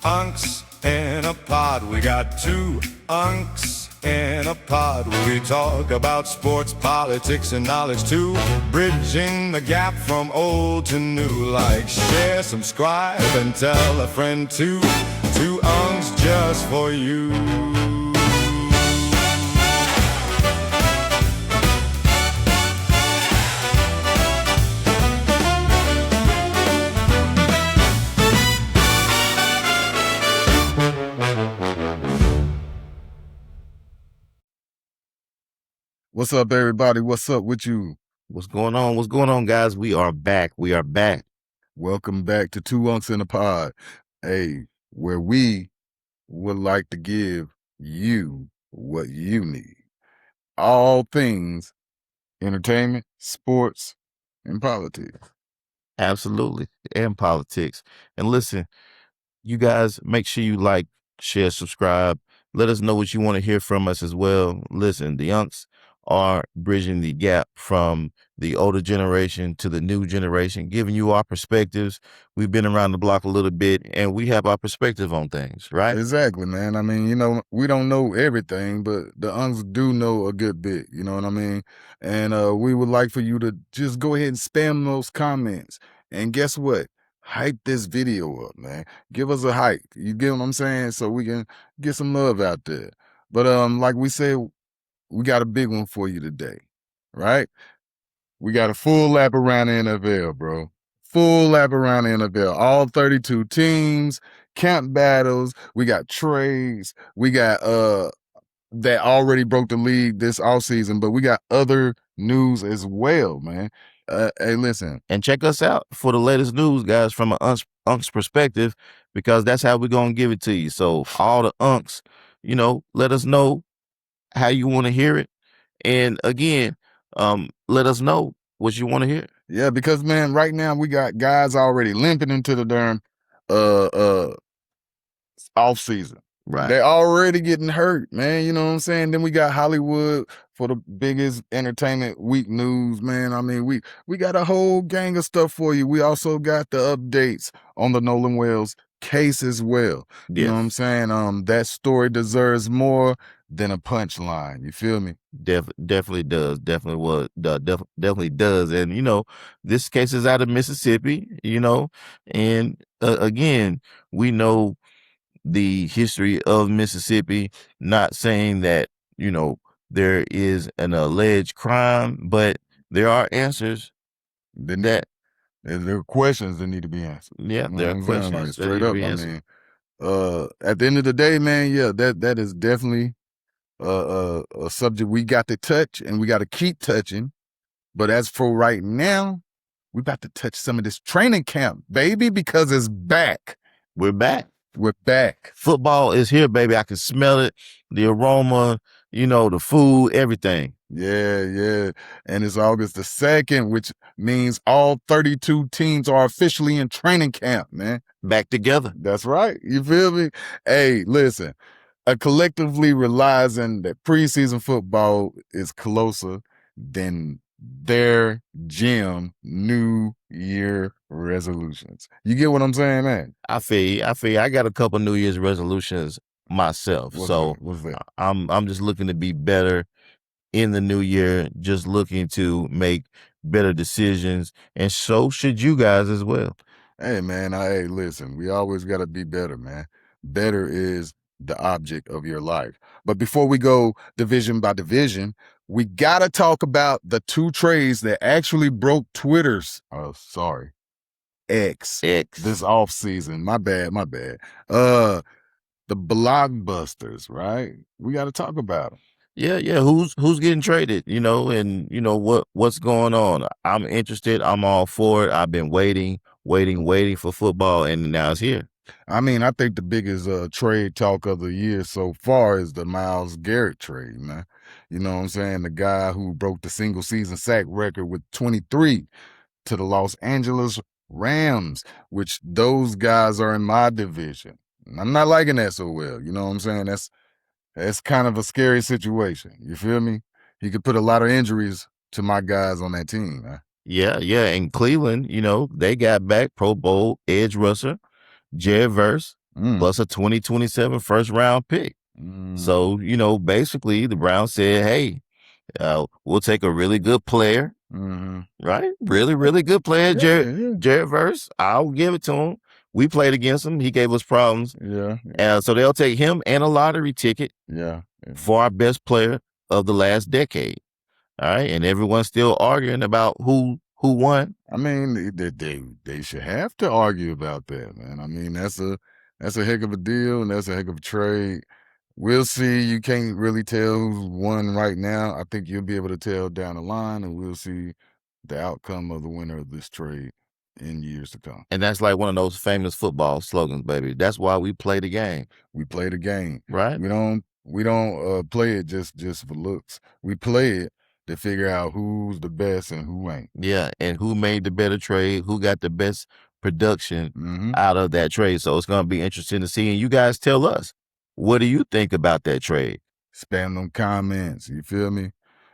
unks in a pod. We got two unks in a pod. We talk about sports, politics, and knowledge too. Bridging the gap from old to new. Like, share, subscribe, and tell a friend too. Two unks just for you. What's up, everybody? What's up with you? What's going on? What's going on, guys? We are back. Welcome back to Two Unks in a Pod. Hey, where we would like to give you what you need. All things entertainment, sports, and politics. Absolutely. And politics. And listen, you guys, make sure you like, share, subscribe. Let us know what you want to hear from us as well. Listen, the Unks are bridging the gap from the older generation to the new generation, giving you our perspectives. We've been around the block a little bit, and we have our perspective on things, right? Exactly, man. I mean, we don't know everything, but the Unks do know a good bit, you know what I mean? And we would like for you to just go ahead and spam those comments. And guess what? Hype this video up, man. Give us a hype. You get what I'm saying? So we can get some love out there. But like we said, we got a big one for you today, right? We got a full lap around the NFL, bro. Full lap around the NFL. All 32 teams, camp battles. We got trades. We got that already broke the league this offseason, but we got other news as well, man. Hey, listen. And check us out for the latest news, guys, from an Unks perspective, because that's how we're going to give it to you. So all the Unks, let us know how you want to hear it. And again, let us know what you want to hear. Yeah, because, man, right now we got guys already limping into the darn off season. Right. They're already getting hurt, man. You know what I'm saying? Then we got Hollywood for the biggest entertainment week news, man. I mean, we got a whole gang of stuff for you. We also got the updates on the Nolan Wells case as well. Yeah. You know what I'm saying? That story deserves more than a punchline. You feel me? Definitely does. Definitely does. And, this case is out of Mississippi, and again, we know the history of Mississippi, not saying that, there is an alleged crime, but there are answers there are questions that need to be answered. Yeah, there are questions like, that straight need to up. be I answered. mean, at the end of the day, man, yeah, that is definitely a subject we got to touch and we got to keep touching. But as for right now, we about to touch some of this training camp, baby, because it's back. We're back. Football is here, baby. I can smell it, the aroma, the food, everything. Yeah. And it's August the 2nd, which means all 32 teams are officially in training camp, man. Back together. That's right. You feel me? Hey, listen, collectively realizing that preseason football is closer than their gym New Year resolutions. You get what I'm saying, man? I feel you. I got a couple New Year's resolutions myself. What's that? I'm just looking to be better in the new year, just looking to make better decisions, and so should you guys as well. Hey, man, listen, we always got to be better, man. Better is the object of your life. But before we go division by division, we got to talk about the two trades that actually broke X this offseason. My bad. The blockbusters, right? We got to talk about them. Yeah. Who's getting traded, and what's going on? I'm interested. I'm all for it. I've been waiting for football, and now it's here. I mean, I think the biggest trade talk of the year so far is the Myles Garrett trade, man. You know what I'm saying? The guy who broke the single season sack record with 23 to the Los Angeles Rams, which those guys are in my division. I'm not liking that so well. You know what I'm saying? That's kind of a scary situation. You feel me? He could put a lot of injuries to my guys on that team, man. Yeah. And Cleveland, they got back Pro Bowl edge rusher Jared Verse, plus a 2027 first-round pick. So, basically the Browns said, hey, we'll take a really good player, right? Really, really good player, Jared Verse. I'll give it to him. We played against him. He gave us problems. So they'll take him and a lottery ticket for our best player of the last decade. All right, and everyone's still arguing about who won. I mean, they should have to argue about that, man. I mean, that's a heck of a deal, and that's a heck of a trade. We'll see. You can't really tell who's won right now. I think you'll be able to tell down the line, and we'll see the outcome of the winner of this trade in years to come. And that's like one of those famous football slogans, baby. That's why we play the game. We play the game, right? We don't play it just for looks. We play it to figure out who's the best and who ain't. Yeah, and who made the better trade, who got the best production out of that trade. So it's going to be interesting to see. And you guys tell us, what do you think about that trade? Spam them comments, you feel me?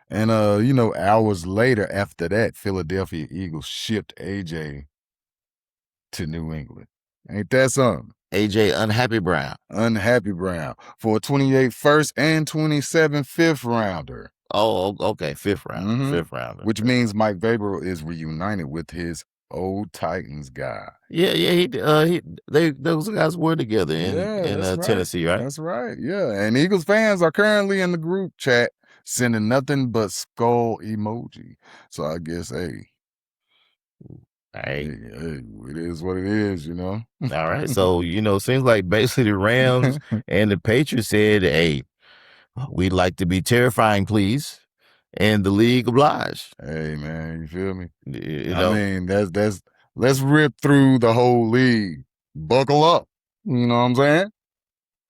And, hours later after that, Philadelphia Eagles shipped AJ to New England. Ain't that something? AJ Unhappy Brown. Unhappy Brown for a 28 first and 27 fifth rounder. Oh, okay, fifth rounder. Which means Mike Vrabel is reunited with his old Titans guy. Yeah, those guys were together in Tennessee, right? That's right. Yeah, and Eagles fans are currently in the group chat sending nothing but skull emoji. So I guess, hey, it is what it is, All right. So, seems like basically the Rams and the Patriots said, hey, we'd like to be terrifying, please. And the league obliged. Hey, man, you feel me? I mean, that's let's rip through the whole league. Buckle up. You know what I'm saying?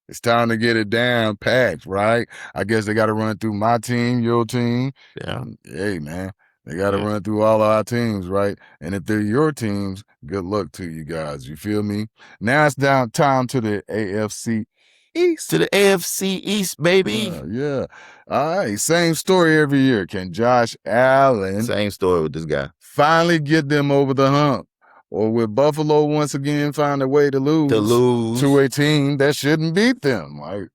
It's time to get it down packed, right? I guess they got to run through my team, your team. Yeah. Hey, man, they got to run through all our teams, right? And if they're your teams, good luck to you guys. You feel me? Now it's time to the AFC East. To the AFC East, baby. Yeah. All right. Same story every year. Can Josh Allen. Same story with this guy. Finally get them over the hump? Or will Buffalo once again find a way to lose to a team that shouldn't beat them? Like,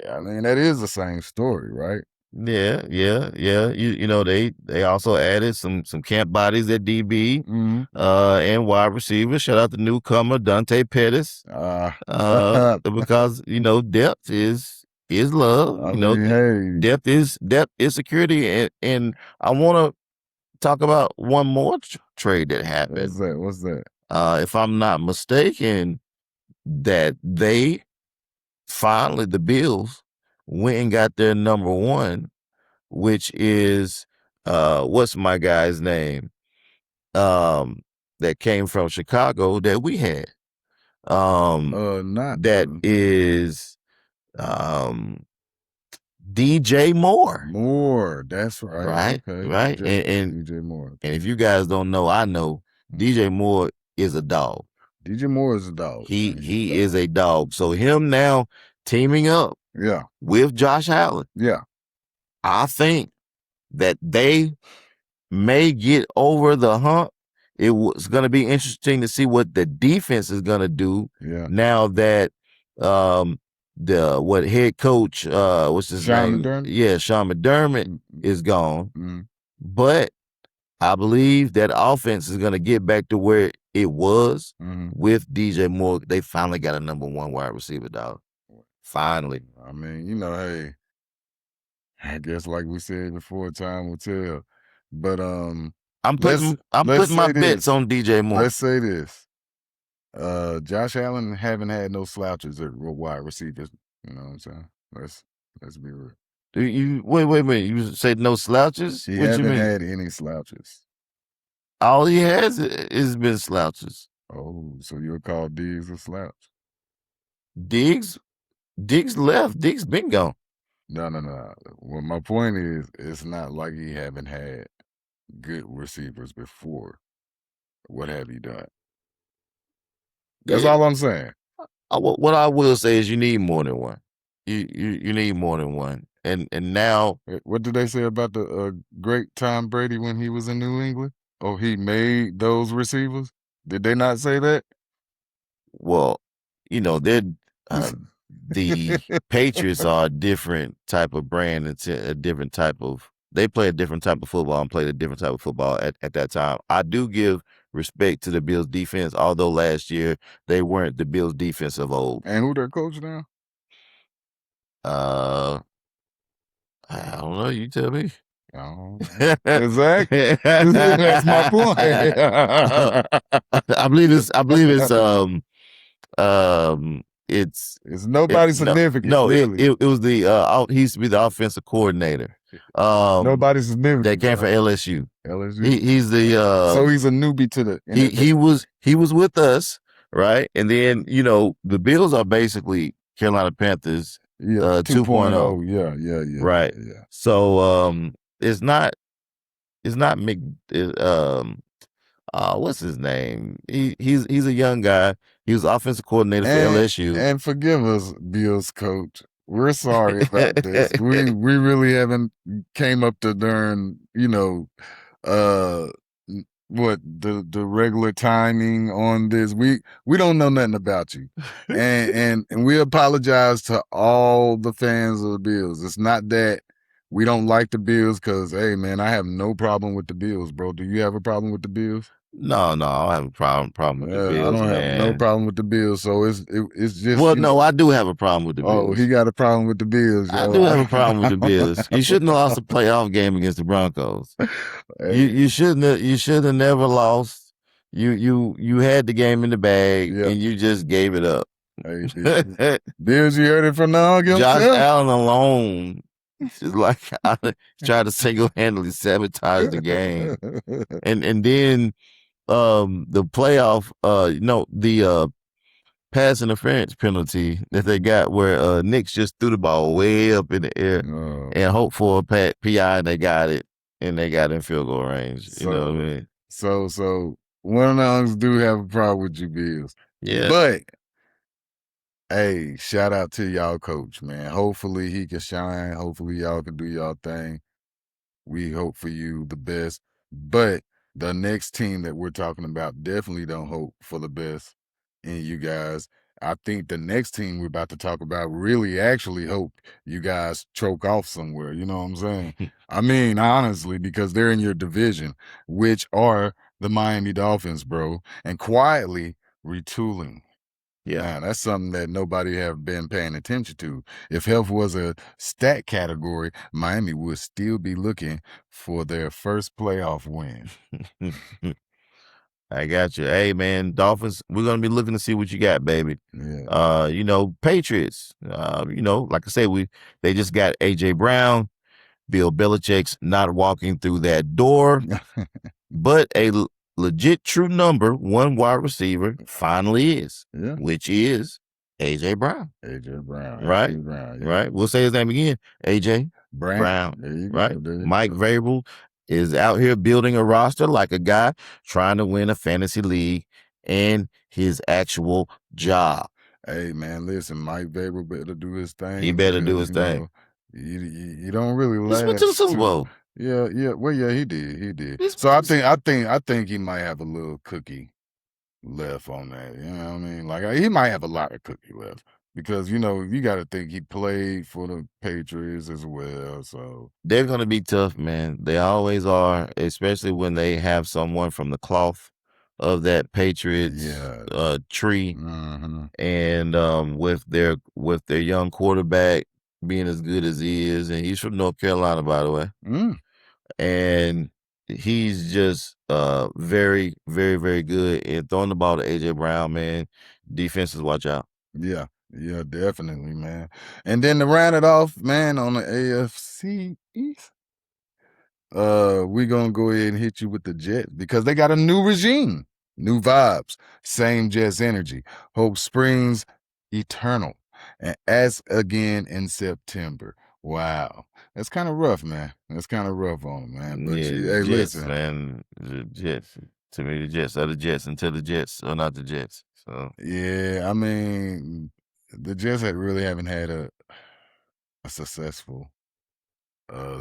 I mean, that is the same story, right? Yeah. They also added some camp bodies at DB and wide receivers. Shout out the newcomer Dante Pettis because depth is love. Depth is security, and I want to talk about one more trade that happened. What's that? If I'm not mistaken, that they finally, the Bills, went and got their number one, which is what's my guy's name? That came from Chicago that we had. Is DJ Moore. Moore, that's right. Right. And DJ Moore. And if you guys don't know, I know DJ Moore is a dog. DJ Moore is a dog. He is a dog. So him now teaming up with Josh Allen. Yeah. I think that they may get over the hump. It was going to be interesting to see what the defense is going to do now that the head coach what's his name? McDermott? Yeah, Sean McDermott is gone. But I believe that offense is going to get back to where it was with DJ Moore. They finally got a number one wide receiver, dog. Finally. I mean, hey, I guess like we said before, time will tell. But I'm putting my bets on DJ Moore. Let's say this. Josh Allen haven't had no slouches at wide receivers. You know what I'm saying? Let's be real. Wait. You said no slouches? He hasn't had any slouches. All he has is been slouches. Oh, so you'll call Diggs a slouch? Diggs left. Diggs been gone. No. Well, my point is, it's not like he haven't had good receivers before. What have you done? That's all I'm saying. What I will say is you need more than one. You need more than one. And now, what did they say about the great Tom Brady when he was in New England? Oh, he made those receivers? Did they not say that? Well, The Patriots are a different type of brand. It's a different type of. They play a different type of football and played a different type of football at that time. I do give respect to the Bills defense, although last year they weren't the Bills defense of old. And who their coach now? I don't know. You tell me. Oh, exactly. That's my point. I believe it's It's nobody significant. No, really. it was the he used to be the offensive coordinator. Nobody significant. That came from LSU. LSU. He's the so he's a newbie to the. He was with us, right? And then the Bills are basically Carolina Panthers 2.0. Yeah. Right. Yeah. So it's not what's his name? He's a young guy. He was offensive coordinator for LSU. And forgive us, Bills coach. We're sorry about this. We really haven't came up to darn, what the regular timing on this. We don't know nothing about you. and we apologize to all the fans of the Bills. It's not that we don't like the Bills, because hey man, I have no problem with the Bills, bro. Do you have a problem with the Bills? No, I don't have a problem with the Bills. I don't have no problem with the Bills. So it's just. Well, no, I do have a problem with the Bills. Oh, he got a problem with the Bills. I do have a problem with the Bills. You shouldn't have lost a playoff game against the Broncos. Hey. You shouldn't have never lost. You had the game in the bag and you just gave it up. Hey, Bills, you heard it from now. Josh Allen alone. Just like I tried to single-handedly sabotage the game, and then the playoff, the pass interference penalty that they got, where Knicks just threw the ball way up in the air and hoped for a PI, and they got it, and they got in field goal range. You know what I mean? So one of the Unks do have a problem with you, Bills. Yeah, but. Hey, shout out to y'all coach, man. Hopefully he can shine. Hopefully y'all can do y'all thing. We hope for you the best. But the next team that we're talking about definitely don't hope for the best in you guys. I think the next team we're about to talk about really actually hope you guys choke off somewhere. You know what I'm saying? I mean, honestly, because they're in your division, which are the Miami Dolphins, bro, and quietly retooling. Yeah, man, that's something that nobody have been paying attention to. If health was a stat category, Miami would still be looking for their first playoff win. I got you. Hey, man, Dolphins, we're going to be looking to see what you got, baby. Yeah. Patriots, like I say, they just got A.J. Brown. Bill Belichick's not walking through that door, but a legit true number one wide receiver finally is, which is A.J. Brown. A.J. Brown. Right? A.J. Brown, yeah. Right? We'll say his name again. A.J. Brown. There you right? Go, Mike Vrabel is out here building a roster like a guy trying to win a fantasy league and his actual job. Hey, man, listen, Mike Vrabel better do his thing. He better do his thing. You don't really last. He went to the Super Bowl. Yeah. Well, yeah, he did. So I think he might have a little cookie left on that. You know what I mean? Like he might have a lot of cookie left because you got to think he played for the Patriots as well. So they're gonna be tough, man. They always are, especially when they have someone from the cloth of that Patriots tree, and with their young quarterback being as good as he is, and he's from North Carolina, by the way. And he's just very, very, very good in throwing the ball to A.J. Brown, man. Defenses, watch out. Yeah, definitely, man. And then to round it off, man, on the AFC East, we're going to go ahead and hit you with the Jets because they got a new regime, new vibes, same Jets energy. Hope springs eternal. And as again in September. Wow. That's kind of rough, man. That's kind of rough on them, man. But hey, Jets, listen. Man. The Jets. To me, the Jets are the Jets until the Jets are not the Jets. So yeah, I mean, the Jets haven't had a successful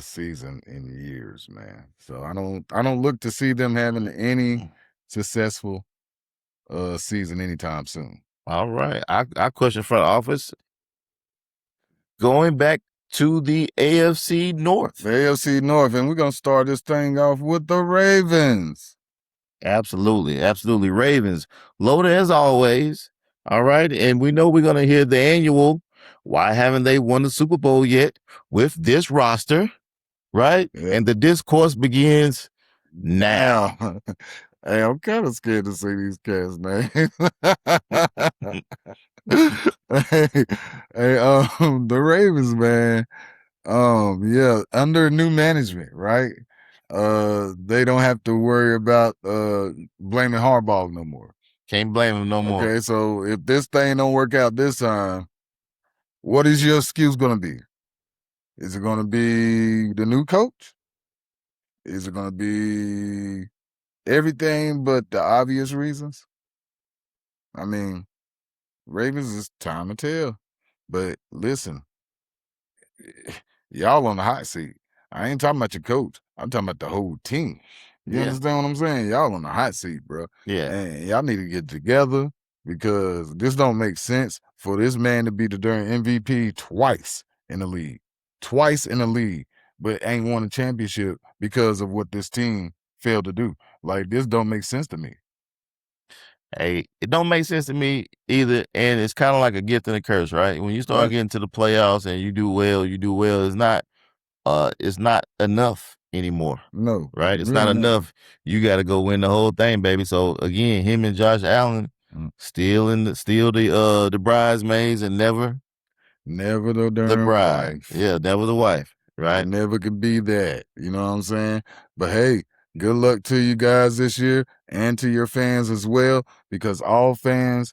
season in years, man. So I don't look to see them having any successful season anytime soon. All right. Our question front office. Going back to the AFC North. The AFC North, and we're going to start this thing off with the Ravens. Absolutely. Absolutely. Ravens. Loaded as always. All right. And we know we're going to hear the annual, why haven't they won the Super Bowl yet with this roster? Right. Yeah. And the discourse begins now. Hey, I'm kind of scared to see these cats' names. The Ravens, man. Yeah, under new management, right? They don't have to worry about blaming Harbaugh no more. Can't blame him no more. Okay, so if this thing don't work out this time, what is your excuse going to be? Is it going to be the new coach? Is it going to be everything but the obvious reasons? I mean, Ravens is time to tell. But listen, y'all on the hot seat. I ain't talking about your coach. I'm talking about the whole team. You understand what I'm saying? Y'all on the hot seat, bro. Yeah. And y'all need to get together because this don't make sense for this man to be the darn MVP twice in the league. Twice in the league, but ain't won a championship because of what this team failed to do. Like, this don't make sense to me. Hey, it don't make sense to me either, and it's kind of like a gift and a curse, right? When you start getting to the playoffs and you do well, it's not enough anymore. No. Right? It's not enough. You got to go win the whole thing, baby. So again, him and Josh Allen still the bridesmaids and never the darn bride. wife. Yeah, never the wife. Right? Never could be that. You know what I'm saying? But hey, good luck to you guys this year and to your fans as well, because all fans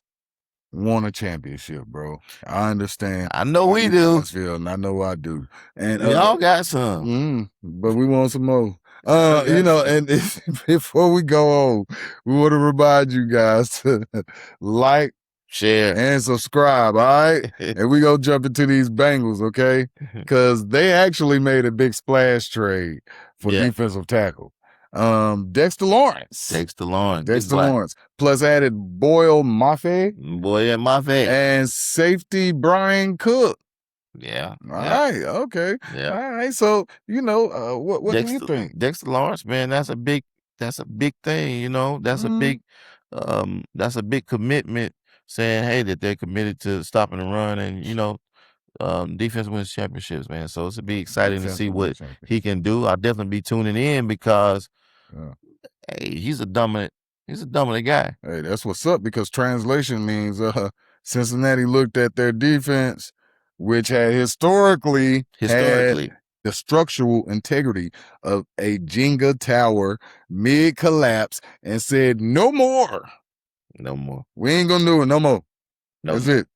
want a championship, bro. I understand. I know we do. And I know I do. And y'all got some. But we want some more. And before we go on, we want to remind you guys to like, share, and subscribe, all right? And we gonna jump into these Bengals, okay? Because they actually made a big splash trade for defensive tackle. Dexter Lawrence. Plus added Boyle Mafe. And safety Brian Cook. Yeah. All right. Okay. Yeah. All right. So, what do you think? Dexter Lawrence, man, that's a big thing, That's a big commitment, saying, hey, that they're committed to stopping the run, and defense wins championships, man. So it's be exciting to see what he can do. I'll definitely be tuning in because hey, he's a dominant guy. Hey, that's what's up, because translation means Cincinnati looked at their defense, which had historically had the structural integrity of a Jenga tower mid-collapse, and said, no more. We ain't gonna do it no more. That's it.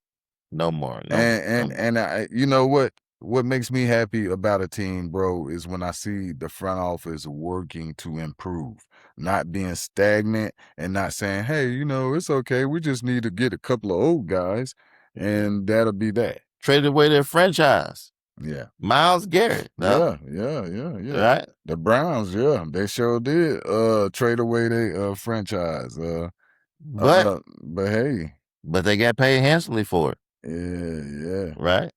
No more. And I, you know what makes me happy about a team, bro, is when I see the front office working to improve, not being stagnant and not saying, hey, it's okay. We just need to get a couple of old guys and that'll be that. Traded away their franchise. Yeah. Myles Garrett. No? Yeah. Right? The Browns, they sure did trade away their franchise. But hey. But they got paid handsomely for it. Yeah. Right?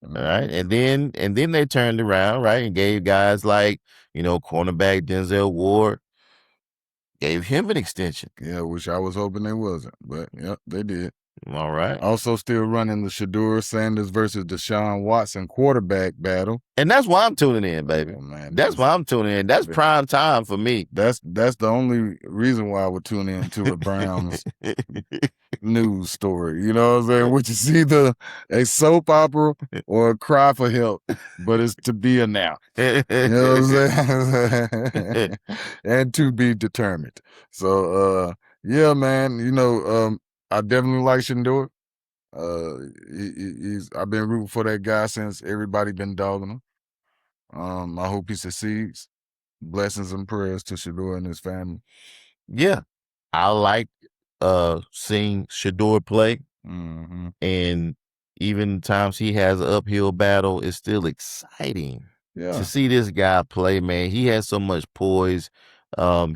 All right. And then they turned around, right, and gave guys like, cornerback Denzel Ward, gave him an extension. Yeah, which I was hoping they wasn't. But they did. All right. Also still running the Shedeur Sanders versus Deshaun Watson quarterback battle. And that's why I'm tuning in, baby. Oh, man, that's why I'm tuning in. That's prime time for me. That's the only reason why I would tune in to a Browns news story. You know what I'm saying? Which is either a soap opera or a cry for help, but it's to be announced. You know what I'm saying? And to be determined. So, yeah, man, I definitely like Shedeur. I've been rooting for that guy since everybody been dogging him. I hope he succeeds. Blessings and prayers to Shedeur and his family. Yeah, I like seeing Shedeur play, and even times he has an uphill battle, it's still exciting to see this guy play. Man, he has so much poise.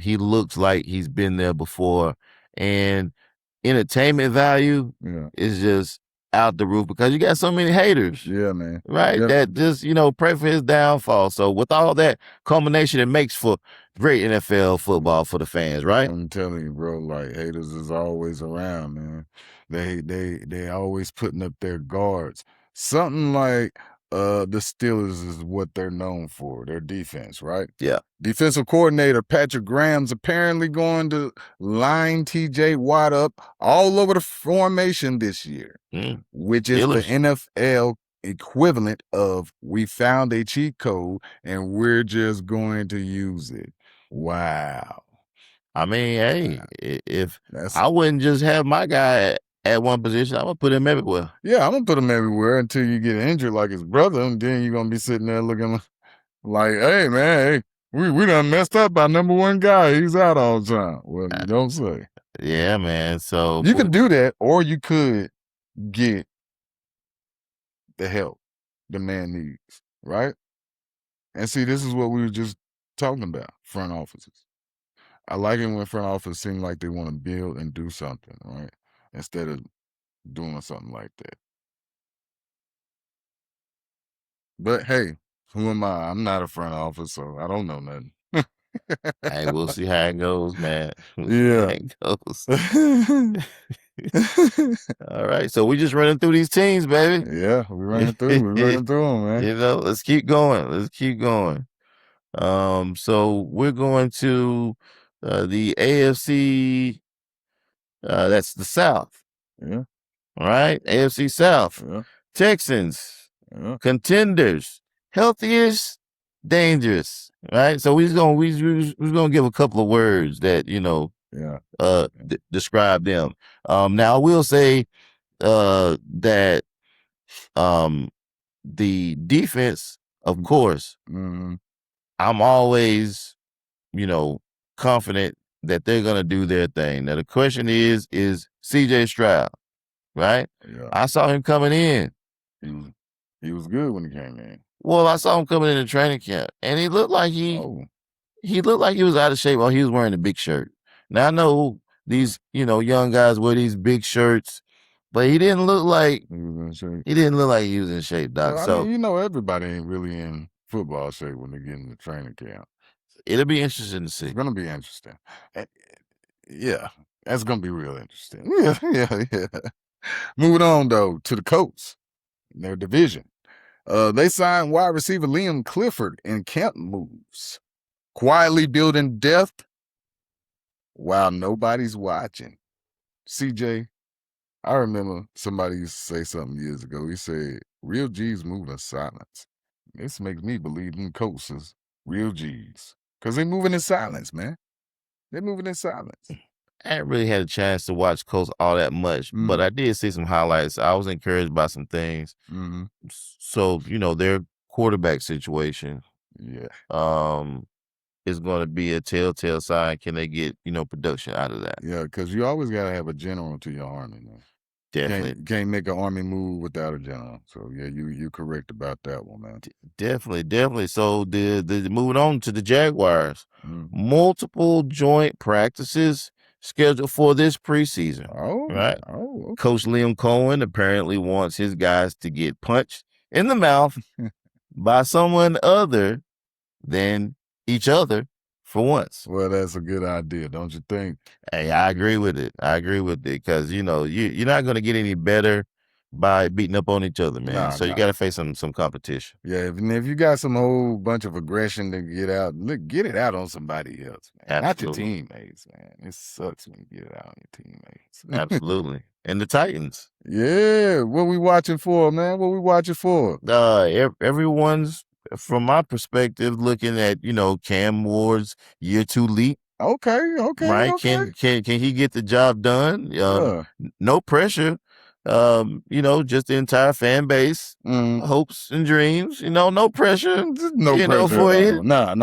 He looks like he's been there before, and entertainment value is just out the roof because you got so many haters. Yeah, man. Right? Yep. That just, pray for his downfall. So with all that culmination, it makes for great NFL football for the fans, right? I'm telling you, bro, like haters is always around, man. They always putting up their guards. Something like the Steelers is what they're known for, their defense, right? Yeah. Defensive coordinator Patrick Graham's apparently going to line TJ Watt up all over the formation this year, which is the NFL equivalent of we found a cheat code and we're just going to use it. Wow. I mean, hey, if I wouldn't just have my guy at one position, I'm going to put him everywhere. Yeah, I'm going to put him everywhere until you get injured like his brother, and then you're going to be sitting there looking like, hey, man, we done messed up our number one guy. He's out all the time. Well, you don't say. Yeah, man. So you could do that, or you could get the help the man needs, right? And see, this is what we were just talking about, front offices. I like it when front office seem like they want to build and do something, right? Instead of doing something like that. But hey, who am I? I'm not a front office, so I don't know nothing. Hey, we'll see how it goes, man. Yeah. How it goes. All right. So we just running through these teams, baby. Yeah, we're running through. We're running through them, man. Let's keep going. Let's keep going. So we're going to the AFC. That's the South. Yeah. All right. AFC South. Yeah. Texans. Yeah. Contenders. Healthiest. Dangerous. Right. So we're gonna give a couple of words that describe them. Now I will say that the defense, of course, I'm always confident that they're gonna do their thing. Now the question is CJ Stroud, right? Yeah. I saw him coming in. He was good when he came in. Well, I saw him coming in the training camp, and he looked like he looked like he was out of shape while he was wearing a big shirt. Now I know these young guys wear these big shirts, but he didn't look like he was in shape, Doc. Well, so I mean, everybody ain't really in football shape when they get in the training camp. It'll be interesting to see. It's gonna be interesting. Yeah, that's gonna be real interesting. Yeah. Moving on though to the Colts, their division. They signed wide receiver Liam Clifford in camp moves, quietly building depth while nobody's watching. CJ, I remember somebody used to say something years ago. He said, real G's move in silence. This makes me believe in Colts is real G's. Because they're moving in silence, man. They're moving in silence. I haven't really had a chance to watch Colts all that much, but I did see some highlights. I was encouraged by some things. So, their quarterback situation is going to be a telltale sign. Can they get, production out of that? Yeah, because you always got to have a general to your army, man. Definitely. Can't make an army move without a general. So, yeah, you're correct about that one, man. Definitely. So, moving on to the Jaguars, multiple joint practices scheduled for this preseason. Right? Okay. Coach Liam Cohen apparently wants his guys to get punched in the mouth by someone other than each other for once. Well, that's a good idea, don't you think? Hey, I agree with it. Because, you're not going to get any better by beating up on each other, man. You got to face some competition. Yeah, if you got some whole bunch of aggression to get out, get it out on somebody else, man. Not your teammates, man. It sucks when you get it out on your teammates. Absolutely. And the Titans. Yeah, what we watching for, man? What we watching for? Everyone's, from my perspective, looking at, Cam Ward's year 2 leap. Okay. Right? Okay. Can he get the job done? No pressure. Just the entire fan base, hopes and dreams, no pressure. No pressure for it. Nah.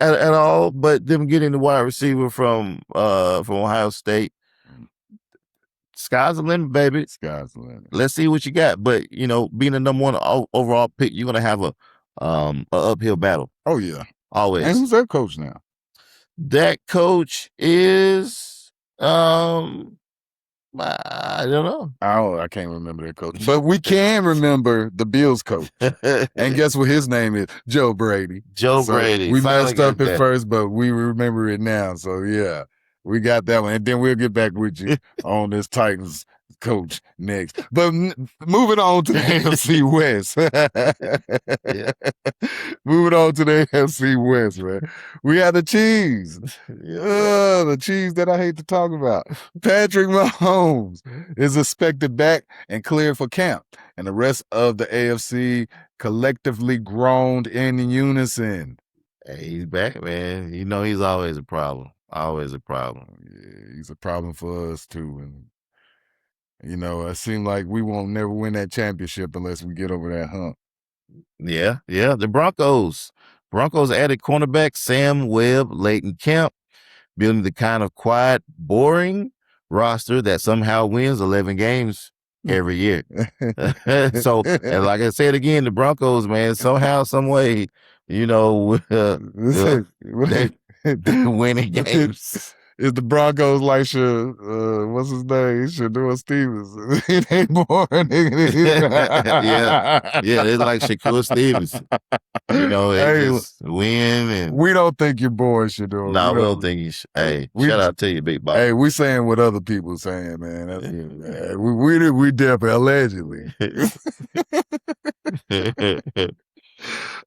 At all. But them getting the wide receiver from Ohio State. Sky's the limit, baby. Sky's the limit. Let's see what you got. But, being the number 1 overall pick, you're going to have a uphill battle. Oh, yeah. Always. And who's that coach now? That coach is I don't know. I can't remember their coach, but we can remember the Bills coach. And guess what his name is? Joe Brady. Joe So Brady. we Finally messed up got at that. first, but we remember it now. So yeah, we got that one. And then we'll get back with you on this Titans coach next. But moving on to the AFC West. Yeah. Moving on to the AFC West, man. We got the Chiefs. The Chiefs that I hate to talk about. Patrick Mahomes is expected back and cleared for camp. And the rest of the AFC collectively groaned in unison. Hey, he's back, man. You know he's always a problem. Always a problem. Yeah, he's a problem for us too. And you know, it seemed like we won't never win that championship unless we get over that hump. Yeah. The Broncos added cornerback Sam Webb late in camp, building the kind of quiet, boring roster that somehow wins 11 games every year. So, and like I said again, the Broncos, man, somehow, some way, you know, they're winning games. Is the Broncos like what's his name? Shadur Stevens. It ain't more. Yeah, it's like Shakur Stevens. You know, they just win. And we don't think you're bored, Shadur. No, we don't think you should. Hey, shout out to you, big boss. Hey, we saying what other people saying, man. That's, we definitely allegedly.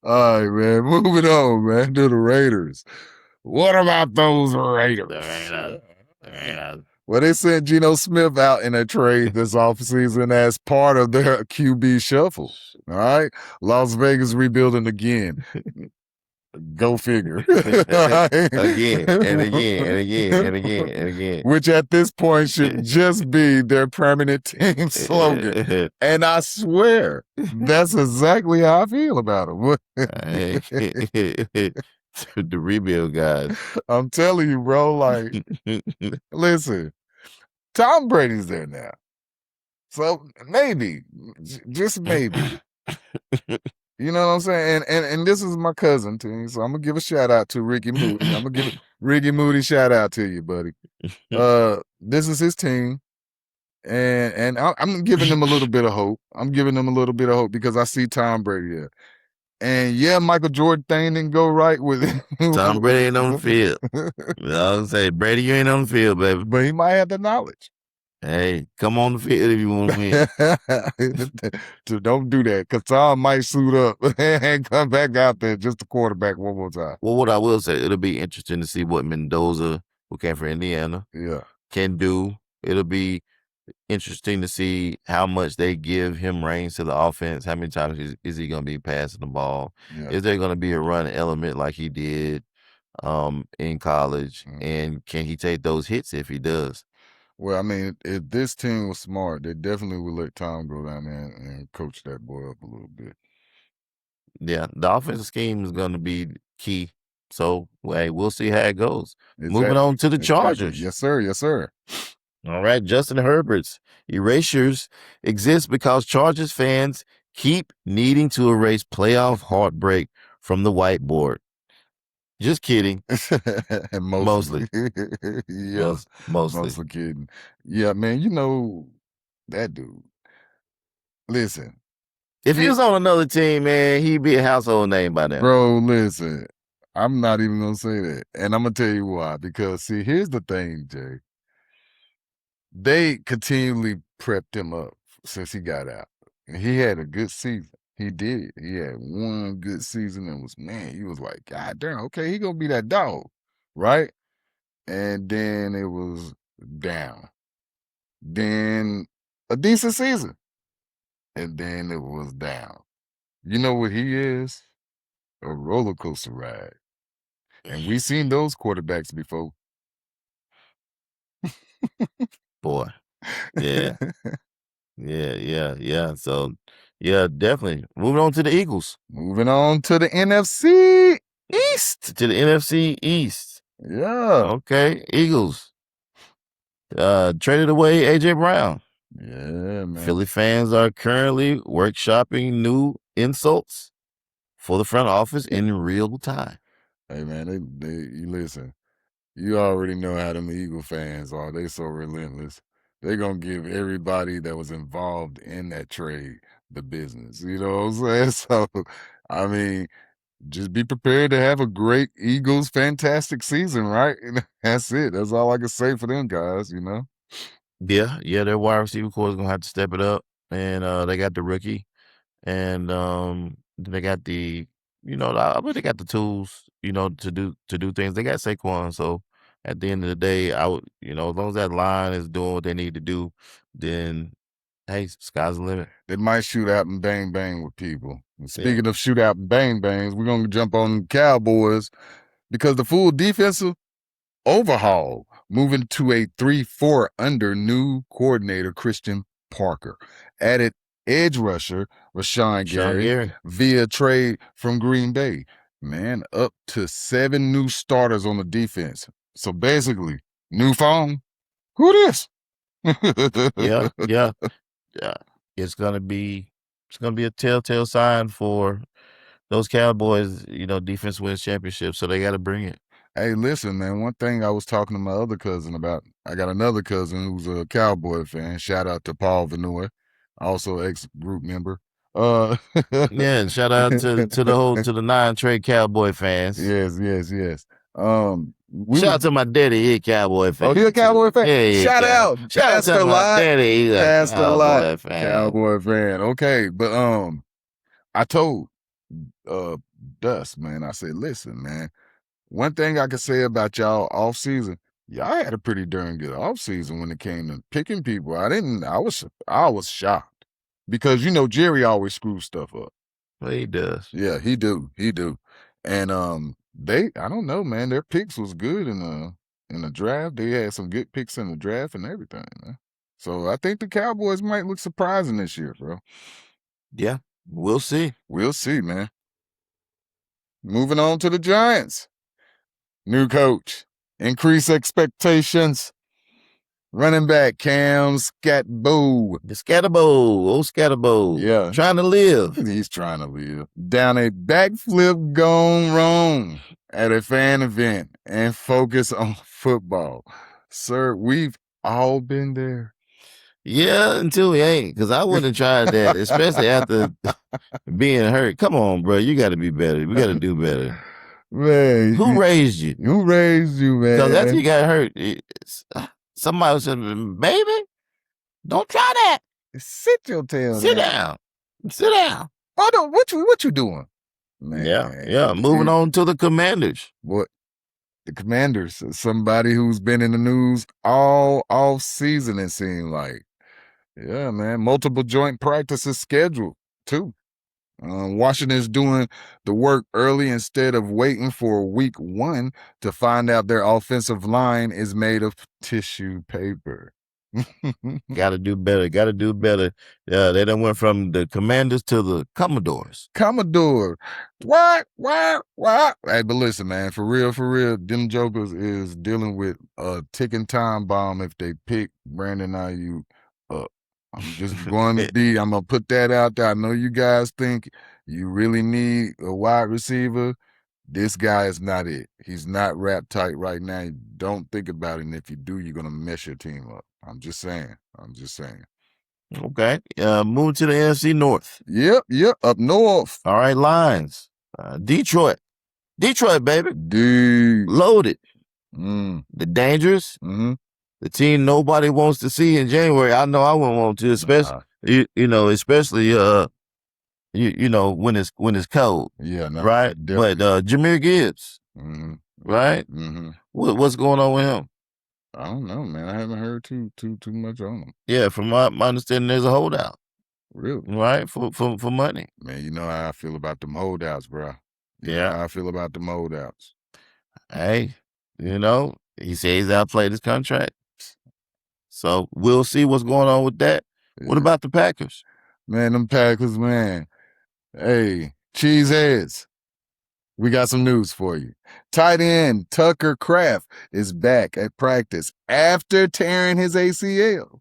All right, man. Moving on, man, to the Raiders. What about those Raiders? Well, they sent Geno Smith out in a trade this offseason as part of their QB shuffle. All right. Las Vegas rebuilding again. Go figure. Again and again and again and again and again. Which at this point should just be their permanent team slogan. And I swear, that's exactly how I feel about them. The rebuild guys. I'm telling you, bro, like, listen, Tom Brady's there now. So maybe, just maybe. You know what I'm saying? And this is my cousin too, so I'm gonna give a shout out to Ricky Moody. I'm gonna give Ricky Moody shout out to you, buddy. This is his team, and I'm giving them a little bit of hope. I'm giving them a little bit of hope because I see Tom Brady there. And yeah, Michael Jordan thing didn't go right with it. Tom Brady ain't on the field. I'll say, Brady, you ain't on the field, baby. But he might have the knowledge. Hey, come on the field if you want to win. So don't do that, because Tom might suit up and come back out there just the quarterback one more time. Well, what I will say, it'll be interesting to see what Mendoza, who came from Indiana, can do. It'll be interesting to see how much they give him reins to the offense. How many times is he going to be passing the ball? Yeah. Is there going to be a run element like he did in college? Mm-hmm. And can he take those hits if he does? Well, I mean, if this team was smart, they definitely would let Tom go down there and coach that boy up a little bit. Yeah, the offensive scheme is going to be key. So, hey, we'll see how it goes. Moving on to the Chargers. Yes, sir. Yes, sir. All right, Justin Herbert's erasures exist because Chargers fans keep needing to erase playoff heartbreak from the whiteboard. Just kidding. Mostly. Yes, mostly kidding. Yeah, man, you know that dude. Listen. If he was on another team, man, he'd be a household name by now. Bro, listen. I'm not even going to say that. And I'm going to tell you why. Because, see, here's the thing, Jay. They continually prepped him up since he got out. And he had a good season. He did. He had one good season and he was like, God damn, okay, he gonna be that dog, right? And then it was down. Then a decent season. And then it was down. You know what he is? A roller coaster ride. And we've seen those quarterbacks before. Boy. Yeah. Yeah. So, yeah, definitely. Moving on to the Eagles. Moving on to the NFC East. To the NFC East. Yeah. Okay. Eagles. Traded away A.J. Brown. Yeah, man. Philly fans are currently workshopping new insults for the front office in real time. Hey, man, they listen. You already know how them Eagle fans are. They so relentless. they're gonna give everybody that was involved in that trade the business. You know what I'm saying? So, I mean, just be prepared to have a great Eagles fantastic season, right? And that's it. That's all I can say for them guys, you know? Yeah, their wide receiver core is gonna have to step it up, and they got the rookie, and they got the, I mean, they got the tools, to do things. They got Saquon, so at the end of the day, I would, as long as that line is doing what they need to do, then hey, sky's the limit. They might shoot out and bang bang with people. And speaking of shootout and bang bangs, we're gonna jump on the Cowboys because the full defensive overhaul, moving to a 3-4 under new coordinator Christian Parker. Added edge rusher Rashawn Gary via trade from Green Bay. Man, up to 7 new starters on the defense. So basically, new phone. Who this? Yeah. It's gonna be a telltale sign for those Cowboys. Defense wins championships, so they got to bring it. Hey, listen, man. One thing I was talking to my other cousin about. I got another cousin who's a Cowboy fan. Shout out to Paul Vanua, also ex-group member. Yeah, and shout out to the 9 trade Cowboy fans. Yes. Shout out to my daddy, he a Cowboy fan. Oh, he a Cowboy fan? Yeah, shout out to my daddy, he's a Cowboy fan. Cowboy fan. Okay, but I told Dust, man, I said, listen, man, one thing I can say about y'all off season, y'all had a pretty darn good off season when it came to picking people. I was shocked because Jerry always screws stuff up. Well, he does. Yeah, he do. And I don't know, man, their picks was good in the draft. They had some good picks in the draft and everything, man. So I think the Cowboys might look surprising this year, bro. Yeah, we'll see. We'll see, man. Moving on to the Giants. New coach, increased expectations. Running back Cam Scatbo. The Scatterbo, old Scatterbo. Yeah. Trying to live. He's trying to live. Down a backflip gone wrong at a fan event and focus on football. Sir, we've all been there. Yeah, until we ain't, because I wouldn't have tried that, especially after being hurt. Come on, bro. You got to be better. We got to do better. Man. Who raised you? Who raised you, man? Because after you got hurt, somebody said, baby, don't try that. Sit your tail Sit down. Sit down. Oh, no, what you doing? Man. Yeah. Moving on to the Commanders. What? The Commanders, somebody who's been in the news all off season, it seemed like. Yeah, man. Multiple joint practices scheduled, too. Washington's doing the work early instead of waiting for week 1 to find out their offensive line is made of tissue paper. Got to do better. They done went from the Commanders to the Commodores. Commodore. What? Hey, but listen, man, for real, them jokers is dealing with a ticking time bomb if they pick Brandon Ayuk up. I'm just going to I'm going to put that out there. I know you guys think you really need a wide receiver. This guy is not it. He's not wrapped tight right now. Don't think about it. And if you do, you're going to mess your team up. I'm just saying. Okay. Move to the NFC North. Yep. Up north. All right, Lions. Detroit, baby. Dude. Loaded. The Dangerous. Mm-hmm. The team nobody wants to see in January. I know I wouldn't want to, especially when it's cold. Yeah, no, right. Definitely. But Jahmyr Gibbs, right? Mm-hmm. What's going on with him? I don't know, man. I haven't heard too much on him. Yeah, from my understanding, there's a holdout. Really? Right, for money. Man, you know how I feel about them holdouts, bro. You know how I feel about them holdouts. Hey, he says he's outplayed his contract. So we'll see what's going on with that. Yeah. What about the Packers? Man, them Packers, man. Hey, cheeseheads. We got some news for you. Tight end Tucker Kraft is back at practice after tearing his ACL.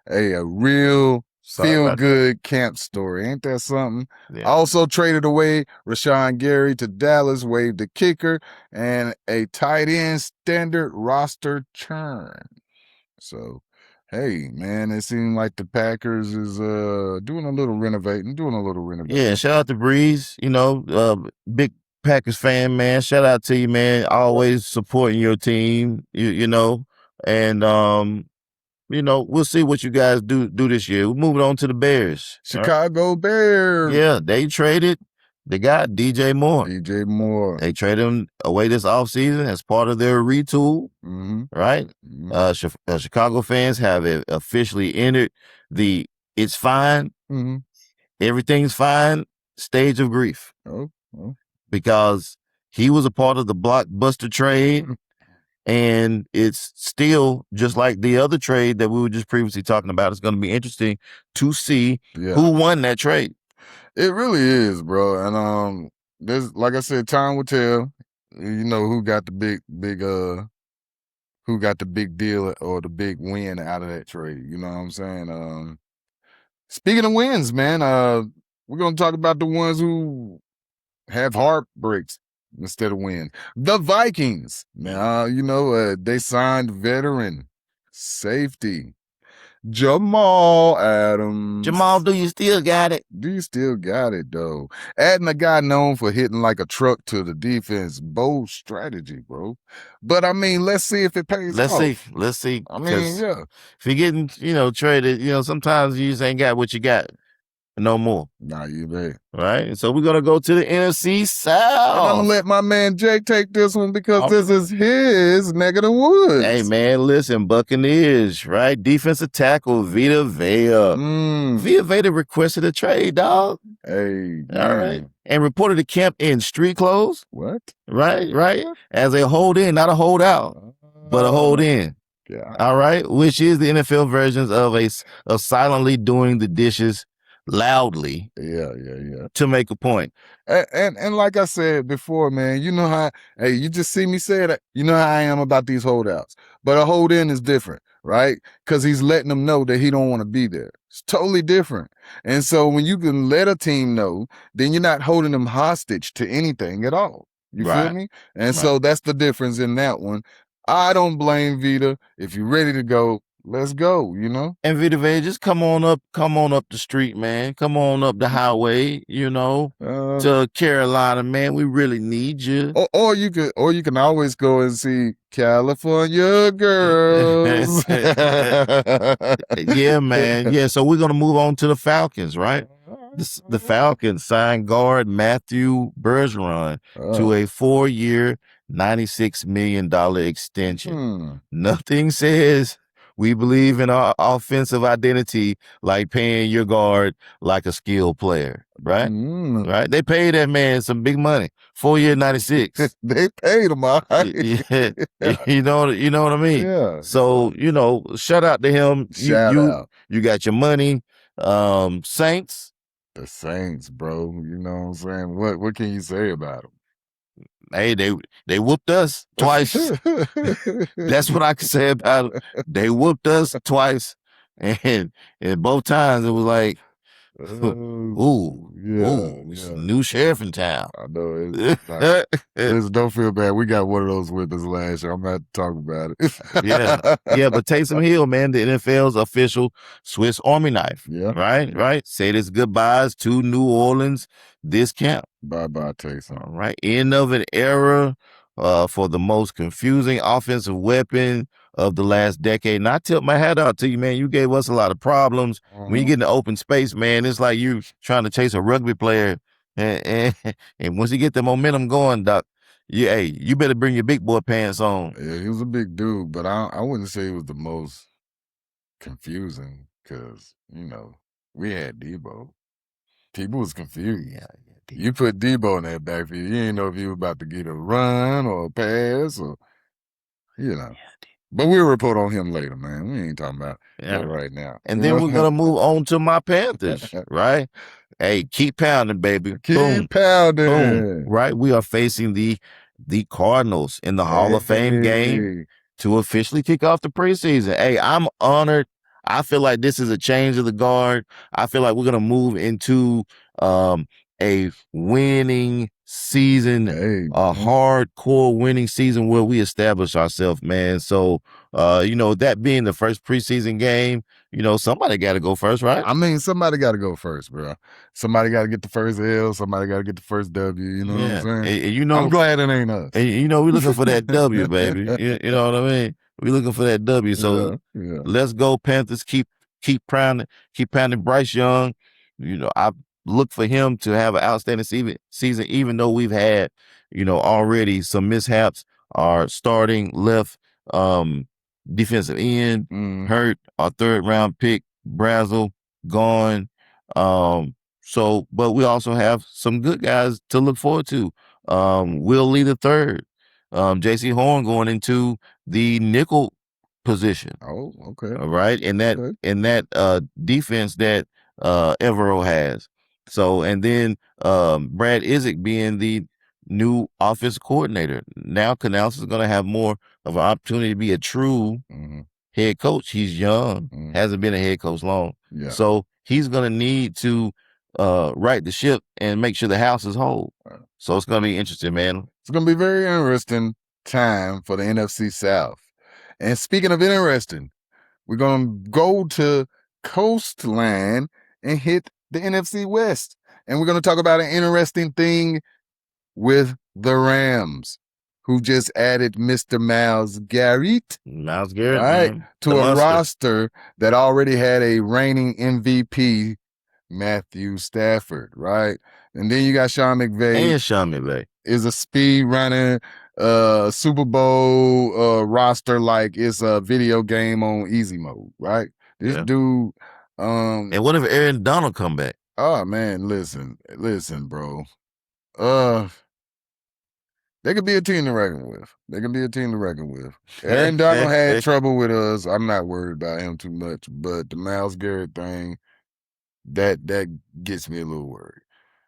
Hey, a real feel-good camp story. Ain't that something? Yeah. Also traded away Rashawn Gary to Dallas, waived the kicker, and a tight end standard roster churn. So Hey, man, it seems like the Packers is doing a little renovating. Yeah, shout out to Breeze, big Packers fan, man. Shout out to you, man. Always supporting your team, and we'll see what you guys do this year. We're moving on to the Bears. Chicago Bears. Yeah, they traded. They got DJ Moore. DJ Moore. They traded him away this offseason as part of their retool, right? Chicago fans have officially entered the "it's fine, everything's fine" stage of grief. Because he was a part of the blockbuster trade, and it's still just like the other trade that we were just previously talking about. It's going to be interesting to see who won that trade. It really is, bro. And there's, like I said, time will tell. You know who got the big deal or the big win out of that trade. You know what I'm saying? Speaking of wins, man, we're gonna talk about the ones who have heartbreaks instead of wins. The Vikings. Now, they signed veteran safety Jamal Adams. Jamal, do you still got it? Do you still got it, though? Adding a guy known for hitting like a truck to the defense. Bold strategy, bro. But, I mean, let's see if it pays off. Let's see. I mean, yeah. If you're getting, traded, sometimes you just ain't got what you got. No more. Nah, you bet. Right? So we're going to go to the NFC South. I'm going to let my man Jake take this one because this is his neck of the woods. Hey, man, listen, Buccaneers, right? Defensive tackle Vita Vea. Vita Vea requested a trade, dog. Hey, man. All right. And reported to camp in street clothes. What? Right? As a hold-in, not a hold-out, but a hold-in. Yeah. All right? Which is the NFL versions of silently doing the dishes loudly, to make a point. And like I said before, man, you know how, hey, you just see me say that, you know how I am about these holdouts. But a hold in is different, right? Because he's letting them know that he don't want to be there. It's totally different. And so when you can let a team know, then you're not holding them hostage to anything at all. You feel me? And so that's the difference in that one. I don't blame Vita. If you're ready to go, let's go, And Vita Vea, just come on up the street, man. Come on up the highway, to Carolina, man. We really need you. Or you can always go and see California Girls. Yeah, man. Yeah, so we're gonna move on to the Falcons, right? The Falcons signed guard Matthew Bergeron to a 4-year, $96 million extension. Nothing says we believe in our offensive identity like paying your guard like a skilled player, right? Right? They paid that man some big money. 4-year, 96. They paid him, all right. Yeah. You know what I mean? Yeah. So, shout out to him. Shout out. You got your money. Saints. The Saints, bro. You know what I'm saying? What can you say about them? Hey, they whooped us twice. That's what I can say about it. They whooped us twice, and both times it was like, new sheriff in town. I know. Listen, don't feel bad. We got one of those with us last year. I'm not talking about it. Yeah. But Taysom Hill, man, the NFL's official Swiss Army knife. Yeah. Right. Said his goodbyes to New Orleans this camp. Bye-bye, Taysom. All right. End of an era for the most confusing offensive weapon of the last decade. And I tilt my hat out to you, man. You gave us a lot of problems. When you get in the open space, man, it's like you trying to chase a rugby player. And once you get the momentum going, Doc, you better bring your big boy pants on. Yeah, he was a big dude, but I wouldn't say he was the most confusing because, we had Debo. People was confused. Yeah. You put Debo in that backfield, you didn't know if he was about to get a run or a pass or, But we'll report on him later, man. We ain't talking about that right now. And then we're going to move on to my Panthers, right? Hey, keep pounding, baby. Keep pounding. Boom. Right? We are facing the Cardinals in the Hall of Fame game to officially kick off the preseason. Hey, I'm honored. I feel like this is a change of the guard. I feel like we're going to move into a winning season, a hardcore winning season where we establish ourselves, man. So That being the first preseason game, somebody got to go first, right? I mean, somebody got to go first, bro. Somebody got to get the first L. Somebody got to get the first W. You know what I'm saying? And I'm glad it ain't us. And we're looking for that W, baby. You know what I mean? We're looking for that W. So let's go, Panthers. Keep pounding Bryce Young. I look for him to have an outstanding season, even though we've had, already some mishaps. Our starting left defensive end hurt, our 3rd round pick, Brazel, gone. But we also have some good guys to look forward to. Will Lee III, J.C. Horn going into the nickel position. Oh, okay. All right. And that defense that Evero has. So, and then Brad Isaac being the new offensive coordinator. Now Canales is going to have more of an opportunity to be a true head coach. He's young, hasn't been a head coach long. Yeah. So he's going to need to right the ship and make sure the house is whole. So it's going to be interesting, man. It's going to be very interesting time for the NFC South. And speaking of interesting, we're going to go to Coastline and hit the NFC West. And we're going to talk about an interesting thing with the Rams, who just added Mr. Myles Garrett. Myles Garrett, right, man. To a roster that already had a reigning MVP, Matthew Stafford, right? And then you got Sean McVay. And Sean McVay is a speed running Super Bowl roster like it's a video game on easy mode, right? This dude. And what if Aaron Donald come back? Oh man, listen, bro. They could be a team to reckon with. Aaron Donald had trouble with us. I'm not worried about him too much, but the Myles Garrett thing, that gets me a little worried.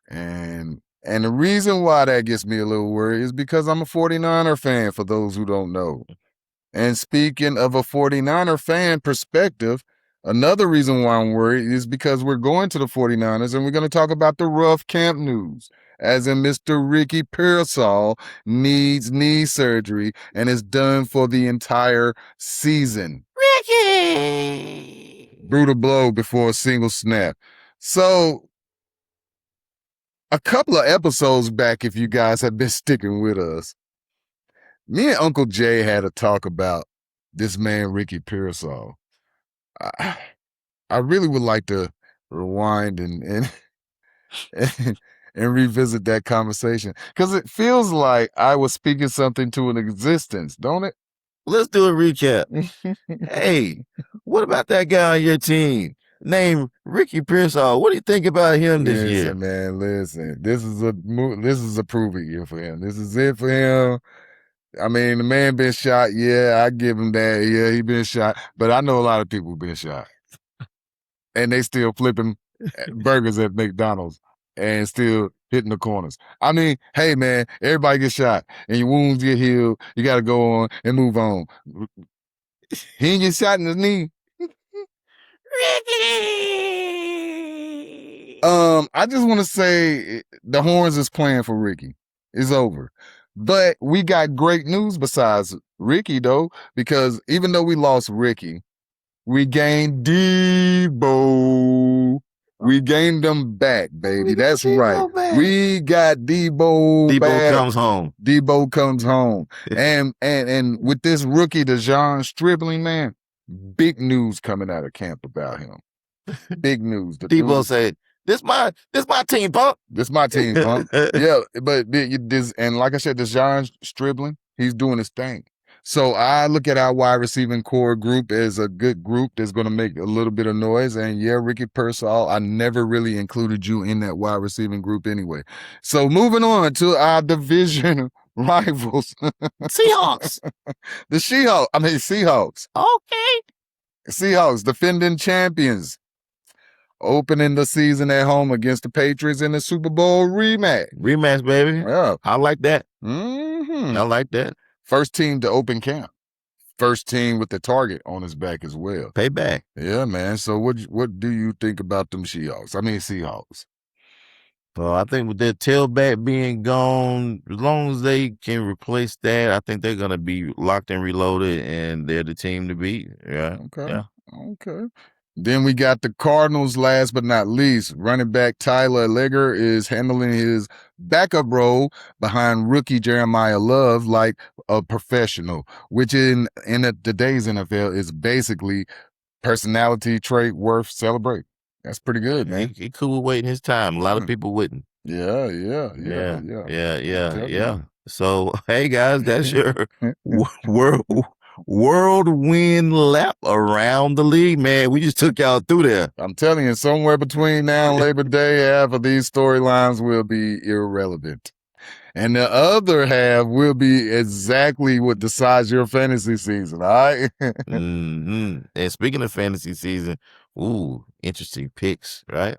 And the reason why that gets me a little worried is because I'm a 49er fan, for those who don't know. And speaking of a 49er fan perspective, another reason why I'm worried is because we're going to the 49ers and we're going to talk about the rough camp news, as in Mr. Ricky Pearsall needs knee surgery and is done for the entire season. Ricky! Brutal blow before a single snap. So, a couple of episodes back, if you guys have been sticking with us, me and Uncle Jay had a talk about this man, Ricky Pearsall. I really would like to rewind and revisit that conversation, because it feels like I was speaking something to an existence, don't it? Let's do a recap. Hey, what about that guy on your team named Ricky Pearsall? What do you think about him this year? Man, listen. This is a prove-it year for him. This is it for him. I mean, the man been shot. Yeah, I give him that. Yeah, he been shot. But I know a lot of people been shot. And they still flipping burgers at McDonald's and still hitting the corners. I mean, hey, man, everybody gets shot and your wounds get healed. You got to go on and move on. He didn't get shot in his knee. Ricky! I just want to say the Horns is playing for Ricky. It's over. But we got great news besides Ricky, though, because even though we lost Ricky, we gained Debo. We gained them back, baby. That's right. We got Debo back. Debo comes home. Debo comes home. and with this rookie, DeJon Stribling, man, big news coming out of camp about him. Big news. Debo said, This my team, punk. This my team, punk. Yeah, but this, and like I said, DeJon Stribling, he's doing his thing. So I look at our wide receiving core group as a good group that's going to make a little bit of noise. And yeah, Ricky Pearsall, I never really included you in that wide receiving group anyway. So moving on to our division rivals. Seahawks. Seahawks. Okay. Seahawks, defending champions. Opening the season at home against the Patriots in the Super Bowl rematch. Rematch, baby. Yeah. I like that. Mm-hmm. I like that. First team to open camp. First team with the target on his back as well. Payback. Yeah, man. So what do you think about them Seahawks? So I think with their tailback being gone, as long as they can replace that, I think they're gonna be locked and reloaded, and they're the team to beat. Yeah, Okay. yeah. Okay. Then we got the Cardinals, last but not least. Running back Tyler Legger is handling his backup role behind rookie Jeremiah Love like a professional, which today's NFL is basically personality trait worth celebrating. That's pretty good, man. He cool waiting his time. A lot of people wouldn't. Yeah. Yeah. So, hey guys, that's your whirlwind lap around the league, man. We just took y'all through there. I'm telling you, somewhere between now and Labor Day, half of these storylines will be irrelevant. And the other half will be exactly what decides your fantasy season, all right? And speaking of fantasy season, interesting picks, right?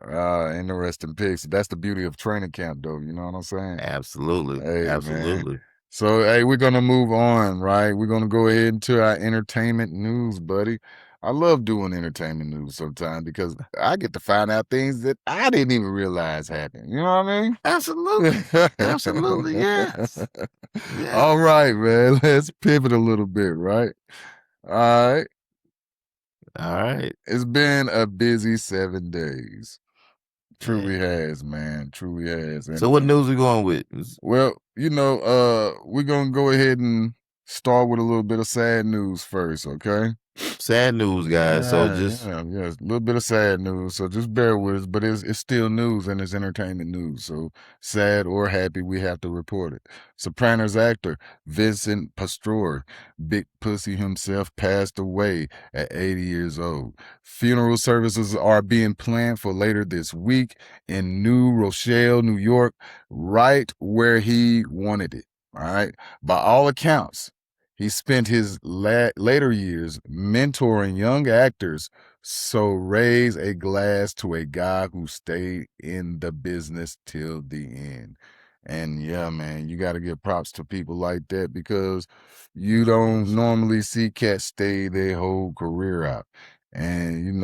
Interesting picks. That's the beauty of training camp, though. You know what I'm saying? Absolutely. Hey, Absolutely. Man. So, hey, we're going to move on, right? We're going to go ahead into our entertainment news, buddy. I love doing entertainment news sometimes because I get to find out things that I didn't even realize happened. You know what I mean? Absolutely. Absolutely, yes. Yeah. All right, man. Let's pivot a little bit, right? All right. It's been a busy 7 days. Truly has, man. Truly has. So what news we going with? Well, we're gonna go ahead and start with a little bit of sad news first, okay? Sad news, guys. So a little bit of sad news. So just bear with us, but it's still news and it's entertainment news. So sad or happy, we have to report it. Sopranos actor Vincent Pastore, Big Pussy himself, passed away at 80 years old. Funeral services are being planned for later this week in New Rochelle, New York, right where he wanted it. All right. By all accounts, he spent his later years mentoring young actors, so raise a glass to a guy who stayed in the business till the end. And yeah, man, you got to give props to people like that because you don't normally see cats stay their whole career out. And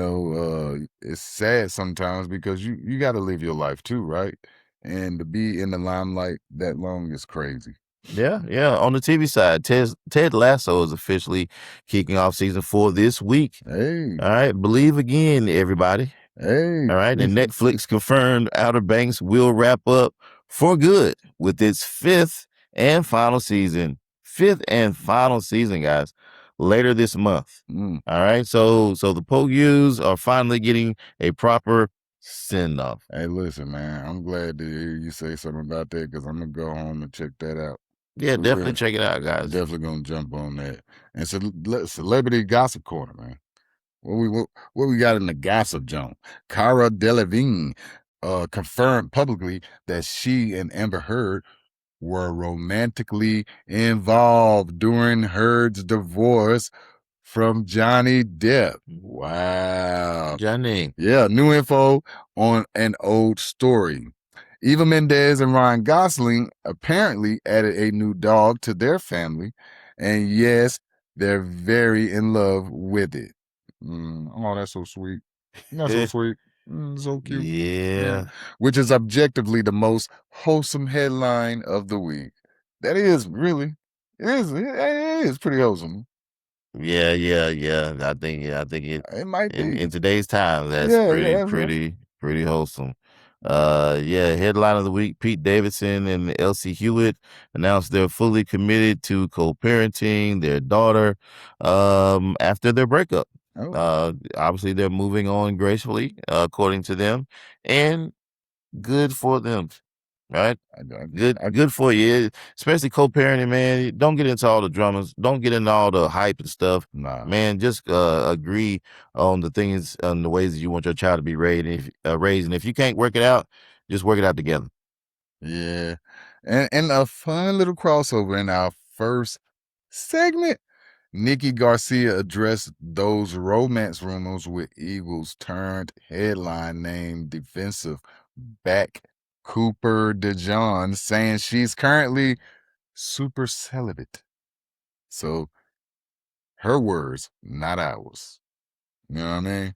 it's sad sometimes because you got to live your life too, right? And to be in the limelight that long is crazy. Yeah. On the TV side, Ted Lasso is officially kicking off season 4 this week. Hey. All right. Believe again, everybody. Hey. All right. And Netflix confirmed Outer Banks will wrap up for good with its fifth and final season. Guys, later this month. All right. So the Pogues are finally getting a proper send off. Hey, listen, man, I'm glad to hear you say something about that because I'm going to go home and check that out. Yeah, definitely check it out, guys. Definitely going to jump on that. And so, celebrity gossip corner, man. What we got in the gossip zone? Cara Delevingne confirmed publicly that she and Amber Heard were romantically involved during Heard's divorce from Johnny Depp. Wow. Johnny. Yeah, new info on an old story. Eva Mendes and Ryan Gosling apparently added a new dog to their family. And yes, they're very in love with it. Oh, that's so sweet. That's so sweet. So cute. Yeah. Which is objectively the most wholesome headline of the week. That is really, it is pretty wholesome. Yeah. I think it might be in today's time. That's pretty wholesome. Headline of the week: Pete Davidson and Elsie Hewitt announced they're fully committed to co-parenting their daughter after their breakup. Obviously, they're moving on gracefully, according to them, and good for them. Right? Good for you. Especially co-parenting, man. Don't get into all the dramas. Don't get into all the hype and stuff. Nah. Man, just agree on the things, on the ways that you want your child to be raised. And if you can't work it out, just work it out together. Yeah. And a fun little crossover in our first segment. Nikki Garcia addressed those romance rumors with Eagles turned headline named defensive back Cooper DeJean, saying she's currently super celibate. So her words, not ours. You know what I mean?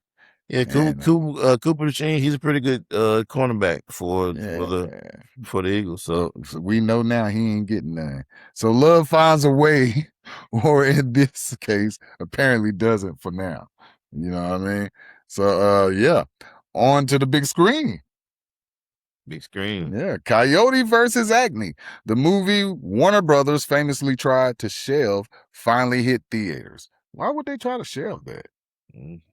Yeah, And, Cooper Machine, he's a pretty good cornerback for the Eagles. So we know now he ain't getting none. So love finds a way, or in this case, apparently doesn't for now. You know what I mean? So yeah, on to the big screen. big screen. Yeah, Coyote versus Acne. The movie Warner Brothers famously tried to shelve finally hit theaters. Why would they try to shelve that?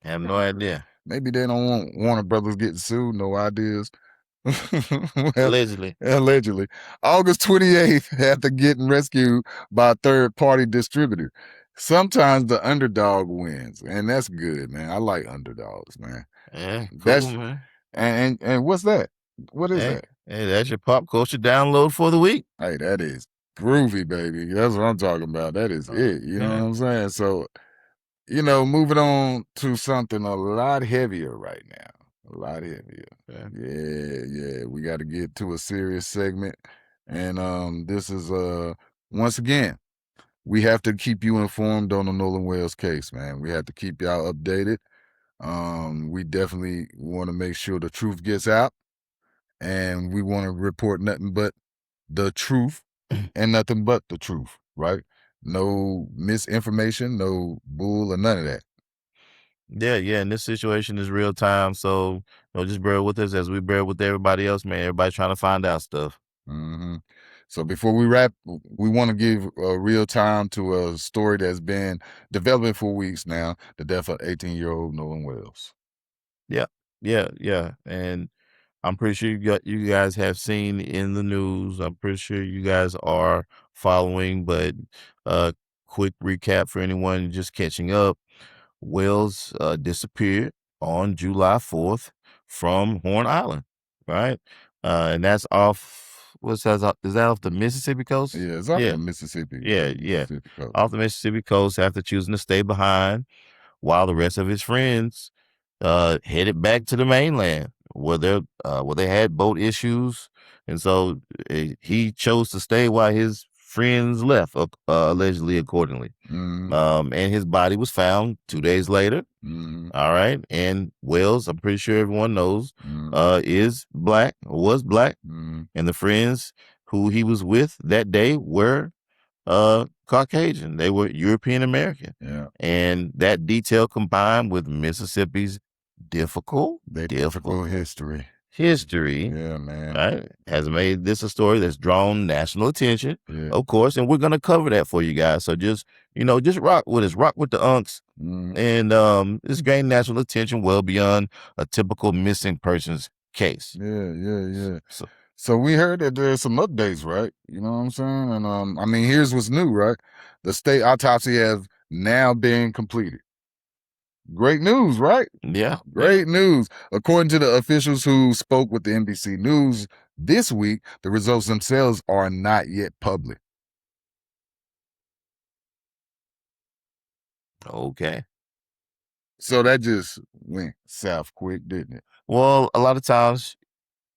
Have no idea. Maybe they don't want Warner Brothers getting sued. No ideas. Well, Allegedly. August 28th, after getting rescued by a third-party distributor. Sometimes the underdog wins, and that's good, man. I like underdogs, man. Yeah, cool, man. And what's that? What is that? Hey, that's your pop culture download for the week. Hey, that is groovy, baby. That's what I'm talking about. That is it. You know what I'm saying? So, moving on to something a lot heavier right now. A lot heavier. Yeah. We got to get to a serious segment. And this is once again, we have to keep you informed on the Nolan Wells case, man. We have to keep y'all updated. We definitely want to make sure the truth gets out. And we want to report nothing but the truth and nothing but the truth, right? No misinformation, no bull or none of that. Yeah, and this situation is real time, so just bear with us as we bear with everybody else, man. Everybody's trying to find out stuff. Mm-hmm. So before we wrap, we want to give real time to a story that's been developing for weeks now, the death of 18-year-old Nolan Wells. Yeah, and I'm pretty sure you guys have seen in the news. I'm pretty sure you guys are following, but quick recap for anyone just catching up. Wells disappeared on July 4th from Horn Island, right? And that's off, is that off the Mississippi coast? Yeah, it's off the Mississippi. Yeah. Mississippi coast. Off the Mississippi coast after choosing to stay behind while the rest of his friends headed back to the mainland where they had boat issues. And so he chose to stay while his friends left, allegedly, accordingly. Mm-hmm. And his body was found 2 days later. Mm-hmm. All right. And Wells, I'm pretty sure everyone knows, was black. Mm-hmm. And the friends who he was with that day were Caucasian. They were European American. Yeah. And that detail combined with Mississippi's difficult history. Yeah, man. Right, has made this a story that's drawn national attention, of course, and we're gonna cover that for you guys. So just rock with us, rock with the unks, and it's gained national attention well beyond a typical missing persons case. Yeah. So we heard that there's some updates, right? You know what I'm saying? And here's what's new, right? The state autopsy has now been completed. Great news, right? Yeah. Great news. According to the officials who spoke with the NBC News this week, the results themselves are not yet public. Okay. So that just went south quick, didn't it? Well, a lot of times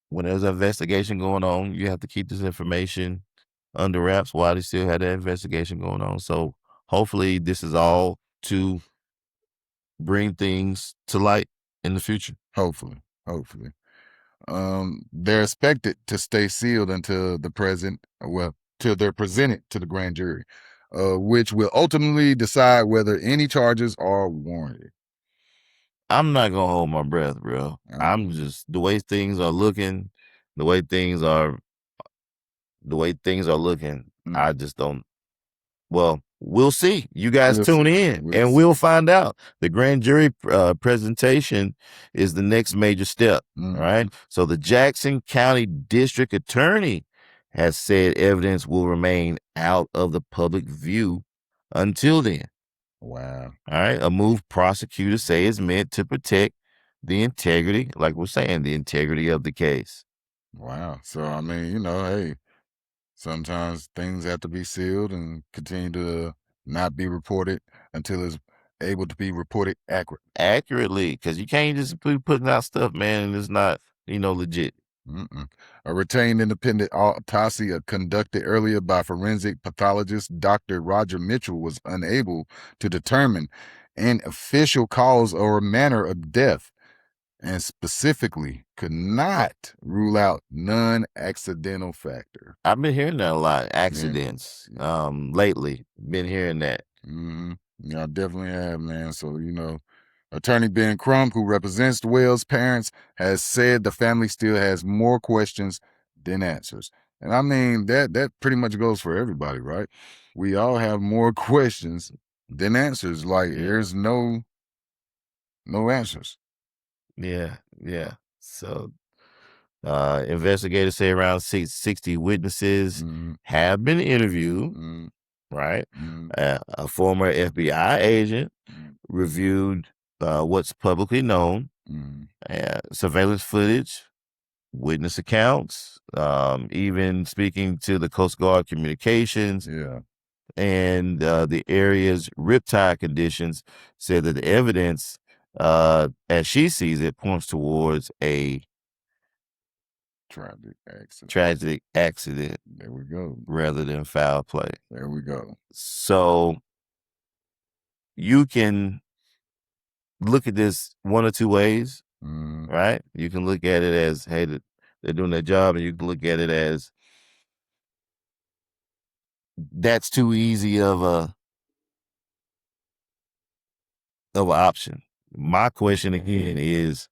when there's an investigation going on, you have to keep this information under wraps while they still had that investigation going on. So hopefully this is all to bring things to light in the future. Hopefully. They're expected to stay sealed until till they're presented to the grand jury, which will ultimately decide whether any charges are warranted. I'm not gonna hold my breath, bro. I'm just the way things are looking, I just don't. Well, we'll see. You guys tune in and we'll find out. The grand jury presentation is the next major step, right? So the Jackson County District Attorney has said evidence will remain out of the public view until then. Wow. All right. A move prosecutors say is meant to protect the integrity, like we're saying, the integrity of the case. Wow. So, hey, sometimes things have to be sealed and continue to not be reported until it's able to be reported accurately, because you can't just be putting out stuff, man, and it's not, legit. A retained independent autopsy conducted earlier by forensic pathologist Dr. Roger Mitchell was unable to determine an official cause or manner of death. and specifically could not rule out non-accidental factor. I've been hearing that a lot. Accidents. Lately, been hearing that. Yeah, I definitely have, man. So, Attorney Ben Crump, who represents the Wells parents, has said the family still has more questions than answers. And I mean, that pretty much goes for everybody, right? We all have more questions than answers. Like, there's no answers. Yeah. So, investigators say around 60 witnesses have been interviewed, right? A former FBI agent reviewed what's publicly known, surveillance footage, witness accounts, even speaking to the Coast Guard communications. Yeah. And the area's riptide conditions said that the evidence, as she sees it, points towards a tragic accident. There we go. Rather than foul play. There we go. So you can look at this one or two ways, right? You can look at it as, hey, they're doing their job, and you can look at it as that's too easy of an option. My question again is,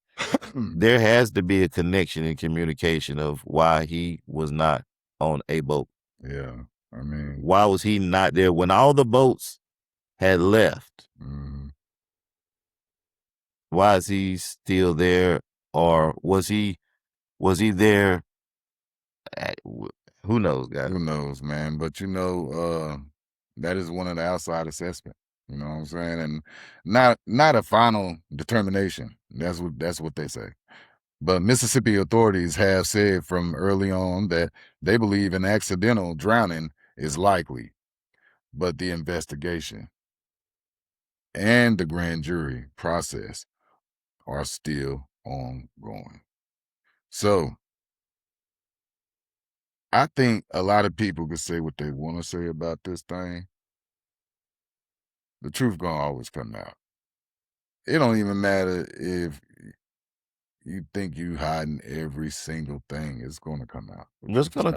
there has to be a connection in communication of why he was not on a boat. Yeah, I mean, why was he not there when all the boats had left? Why is he still there, or was he there? Who knows, guys? Who knows, man? But that is one of the outside assessment. You know what I'm saying? And not a final determination. That's what they say. But Mississippi authorities have said from early on that they believe an accidental drowning is likely, but the investigation and the grand jury process are still ongoing. So I think a lot of people could say what they want to say about this thing. The truth gonna always come out. It don't even matter if you think you hiding every single thing. It's gonna come out. It's gonna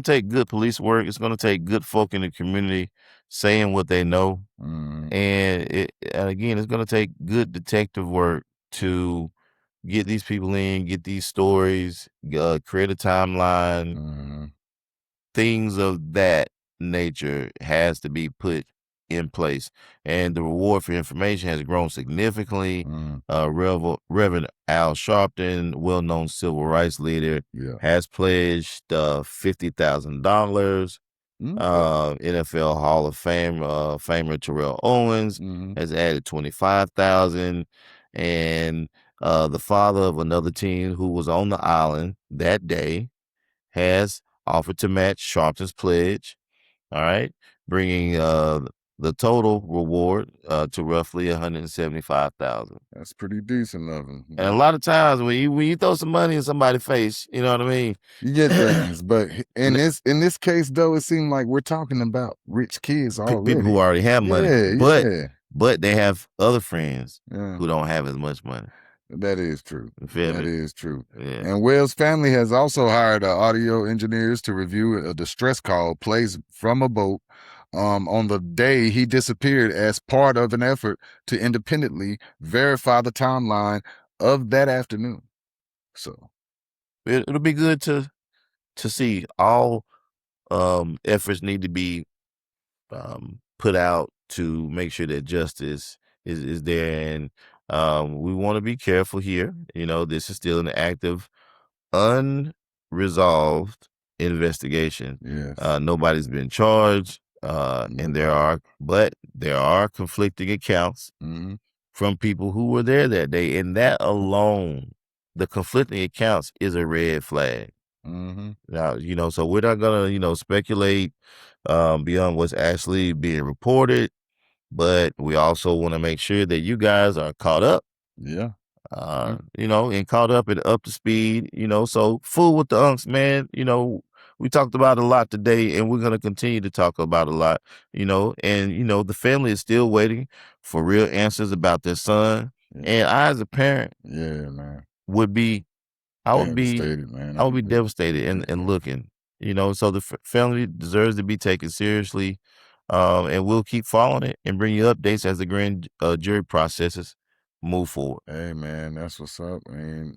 take good police work. It's gonna take good folk in the community saying what they know, and again, it's gonna take good detective work to get these people in, get these stories, create a timeline. Things of that nature has to be put in place, and the reward for information has grown significantly. Reverend Al Sharpton, well-known civil rights leader, has pledged $50,000. NFL Hall of Famer Terrell Owens has added $25,000, and the father of another teen who was on the island that day has offered to match Sharpton's pledge. All right, bringing the total reward to roughly $175,000. That's pretty decent of him. And a lot of times when you throw some money in somebody's face, you know what I mean? You get things, but in this case, though, it seemed like we're talking about rich kids already. People who already have money, but they have other friends who don't have as much money. That is true. That is true. Yeah. And Wells' family has also hired audio engineers to review a distress call placed from a boat on the day he disappeared as part of an effort to independently verify the timeline of that afternoon. So it'll be good to see. All efforts need to be put out to make sure that justice is there, and we want to be careful here. This is still an active, unresolved investigation. Yes. Nobody's been charged, and there are conflicting accounts from people who were there that day, and that alone, the conflicting accounts, is a red flag. Now, so we're not gonna, speculate beyond what's actually being reported, but we also want to make sure that you guys are caught up. Yeah. And caught up and up to speed, so fool with the unks, man. We talked about a lot today, and we're going to continue to talk about a lot, and the family is still waiting for real answers about their son. And I, as a parent, Yeah, man. would be Devastated, man. I would be devastated and looking, so the family deserves to be taken seriously. And we'll keep following it and bring you updates as the grand jury processes move forward. Hey, man, that's what's up. And,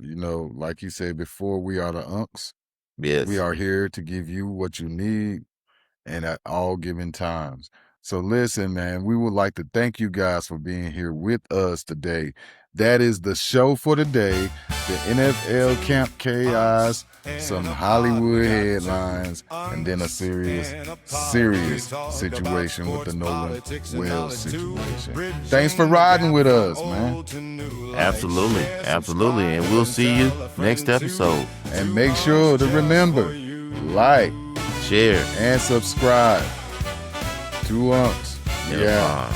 like you said before, we are the unks. Yes. We are here to give you what you need and at all given times. So listen, man, we would like to thank you guys for being here with us today. That is the show for today. The NFL Camp Chaos, some Hollywood headlines, and then a serious situation with the Nolan Wells situation. Thanks for riding with us, man. Absolutely. And we'll see you next episode. And make sure to remember, like, share, and subscribe to Unks. Yeah.